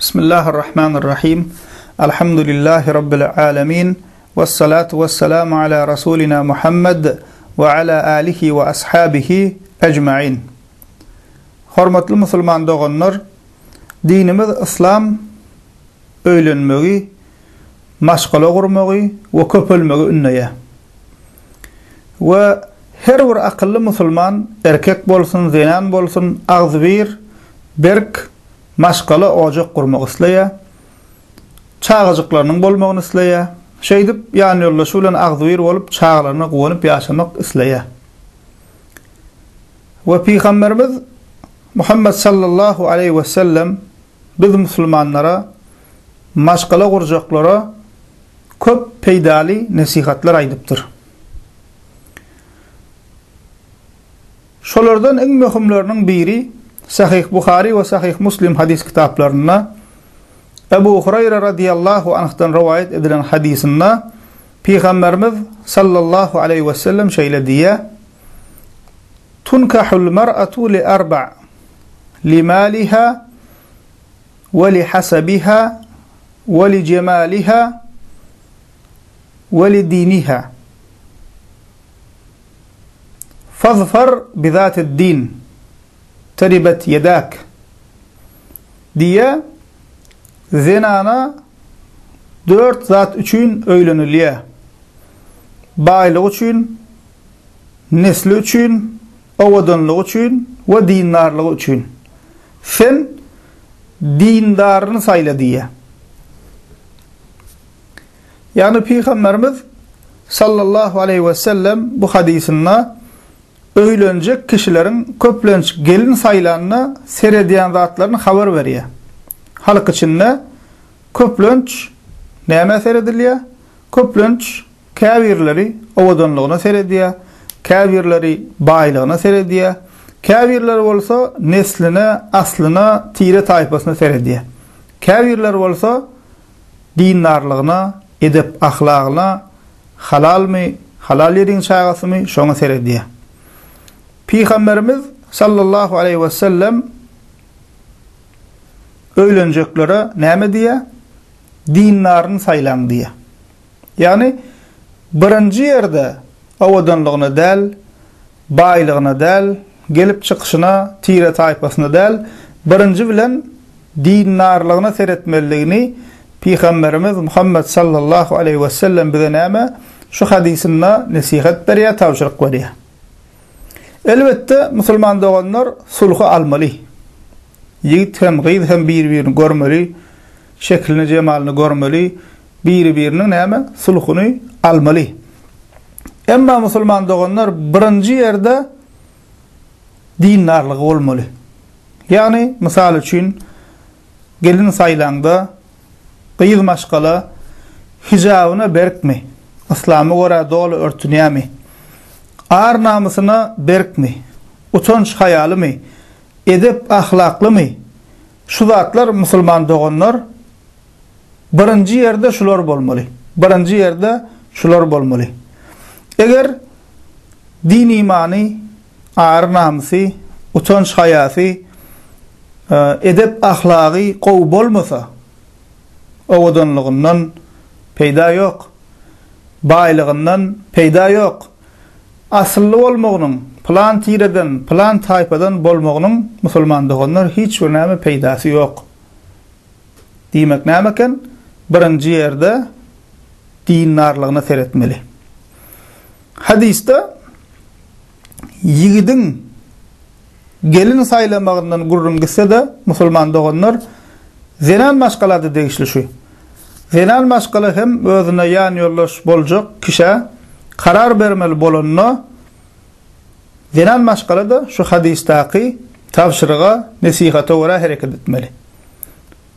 Bismillahirrahmanirrahim. Elhamdülillahi Rabbil alemin. Vessalatu vesselamu ala Rasulina Muhammed ve ala alihi ve ashabihi ecmain. Hormatly musulman doganlar, dinimiz İslam öýlenmegi, maşgala gurmagy we köpelmegi ünneýe. We her bir akylly musulman, erkek bolsun, zenan bolsun, agzybir, berk, maşgala ojak gurmak isleýär. Çağıjyklarynyň bolmagyny isleýär. Şeýdip, ýani ýollaşy bilen agzybir bolup, çağlaryny gowanyp ýaşamak isleýär. We Peýgamberimiz Muhammed sallallahu aleyhi ve sellem biz musulmanlara, maşgala gurjaklara köp peýdali nasihatlar aýdypdyr. Şolardan en möhümleriniň biri Sahih Buhari ve Sahih Muslim hadis kitaplarına Ebu Hureyre radiyallahu anh'tan rivayet edilen hadisinde Peygamberimiz sallallahu aleyhi ve sellem şeýle diýär: Tunkahul mar'atu li arba' li maliha ve li hasabiha ve li cemaliha ve li diniha. Fazfar bizatid din teribet yedak diye zinana 4 zat üçün öýlenilýär. Baýlyk üçün, nesli üçün, owadanlyk üçün we dindarlyk üçün. Sen dindaryny saýla diýär. Yani Peygamberimiz sallallahu aleyhi ve sellem bu hadisinde öýlenjek kişilerin köplenç gelin saýlanyna serediýän zatlaryny habar berýär. Halk içinde köplenç näme seredilýär? Köplenç käbirleri owadanlygyna seredýär, käbirleri baýlygyna seredýär, käbirler bolsa nesline, aslyna, tire taýpasyna seredýär. Käbirler bolsa dindarlygyna, edep ahlagyna, halalmy, halal ýeriň çagasymy şoňa seredýär. Peygamberimiz sallallahu aleyhi ve sellem öýlenjeklere näme diýär? Dinlaryny saýlan diýär. Yani birinji ýerde owadanlygyna däl, baýlygyna däl, gelip çykyşyna, tire taýpasyna däl, birinji bilen dinarlygyna seretmeligini Peygamberimiz Muhammed sallallahu aleyhi ve sellem bize näme şu hadisinde nasihat berýär, tawşyryk berýär. Elbette musulman doganlar sulhu almaly. Ýigit hem gyz hem bir-birini görmeli, şeklini, jemalyny görmeli, bir-biriniň näme sulhuny almaly. Emma musulman doganlar birinji ýerde dinarlygy bolmaly. Yani misal üçin gelin saýlanda gyz maşgala hijabyna berkmi, islamy göre dolu örtünýärmi? Ar namusyna berkmi? Utanç hayalymy? Edep ahlaklymy? Şu zatlar musulman doganlar birinji ýerde şular bolmaly. Birinji ýerde şular bolmaly. Eger din imany, ar namusy, utanç hayasy, edep ahlaky gowy bolmasa, owadanlygyndan peýda ýok, baýlygyndan peýda ýok. Asıllı bolmagynyň, plan tireden, plan taýpadan bolmagynyň musulman doganlar hiç bir näme peýdasy ýok. Diýmek nämeken? Birinji ýerde dinarlygyna seretmeli. Hadiste ýigidin gelin saýlamagynyň gurrun gitse-de musulman doganlar zenan maşgalady degişli. Zenan maşgala hem özüne ýan ýollaş boljak kişe karar bermeli bolanyny zenan maşgala da şu hadisdäki tawşyryga, nasihata görä hereket etmeli.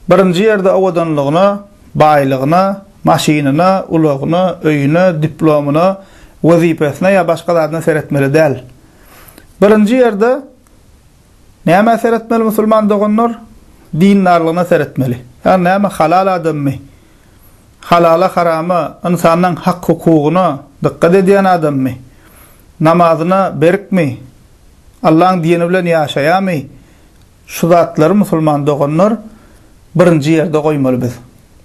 Birinji ýerde owadanlygyna, baýlygyna, maşynyna, ulagyna, öýüne, diplomuna, wazipasina ýa başgalaryna seretmeli däl. Birinji ýerde näme seretmeli musulman doganlar? Dinarlygyna seretmeli. Yani näme halal adammy? Halala harama, insanyň hak hukugyna dikkat edýän adammy? Namazyna berkmi? Allah'ın dini bilen ýaşaýarmy? Şu zatları musulman doganlar birinci yerde goýmaly biz.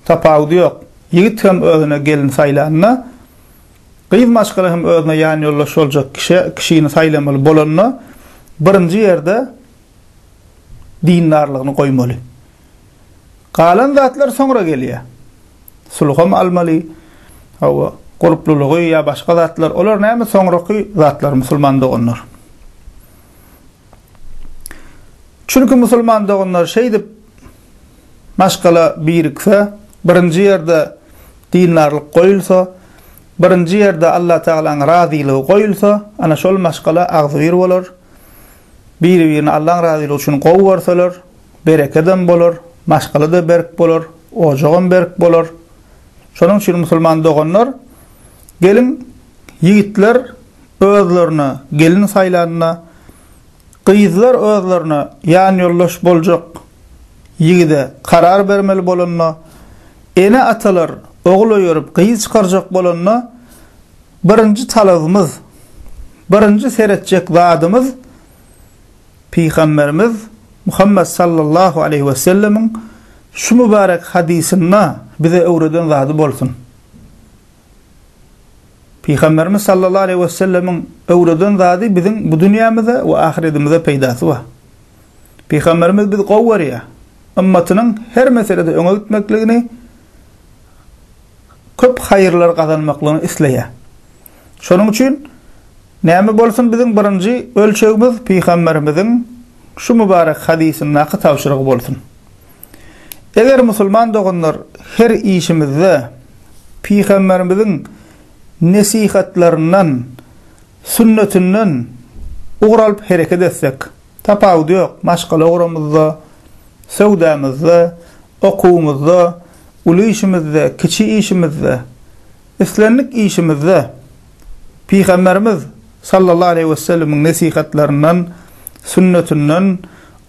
Tapawdy ýok. Ýigit hem özüne gelin saýlanna, gyýz maşgala hem özüne ýany ýollaş boljak kişini saýlamaly bolanna birinji yerde dindarlygyny goýmaly. Galan zatlar soňra gelýär. Sulham almaly, hawa guruplulygy ýa başga zatlar, olar näme soňraky zatlar musulman doganlar. Çünki musulman doganlar şey dip maşgala birikse, birinji yerde dindarlyk goýulsa, birinji yerde Allah Taala'nın razylygy goýulsa, ana şol maşgala agzyr bolar. Bir-birini Allah'ın razylygy üçin gowwarsalar, berekeden bolar, maşgala da berk bolar, ojagyn berk bolar. Şonuň üçin musulman doganlar gelin ýigitler özlerini gelin saýlanna, gyýzlar özlerini ýany ýollaş boljak ýigide karar bermeli bolanna, ene atalar oğul ýörüp gyýz çykarjak bolanna birinji talabymyz, birinji seretjek zadymyz Peygamberimiz Muhammed sallallahu aleyhi ve sellemin şu mübarek hadisine bize öwreden zady bolsun. Peygamberimiz sallallahu aleyhi ve sellemin öwreden zady bizim bu dünýämize we ahiretimize peýdasy bar. Peygamberimiz bizi gowwarýar. Ümmetynyň her meselede öňe gitmekligini, köp haýyrlar gazanmaklygyny isleýär. Şonuň üçin näme bolsun bizim birinji ölçegimiz Peygamberimiziň şu mübarek hadisine näki tawşyrygy bolsun. Eger musulman doganlar her işimizde Peygamberimiziň nesihatlarynyň, sünnetinden ugralyp hereket etsek, tapawdy ýok, maşgala uramyzda, sowdamyzda, okuwymyzda, uly işimizde, kiçi işimizde, islenlik işimizde Peygamberimiz sallallahu aleyhi ve sellemin nesihatlarynyň, sünnetinden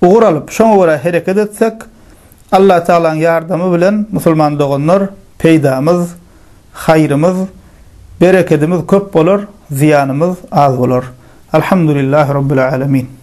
ugralyp şoňa göre hereket etsek, Allah Taala'nın ýardamy bilen musulman doganlar peýdamyz, haýrymyz, bereketimiz köp bolar, ziyanımız az bolar. Elhamdülillahi Rabbil alemin.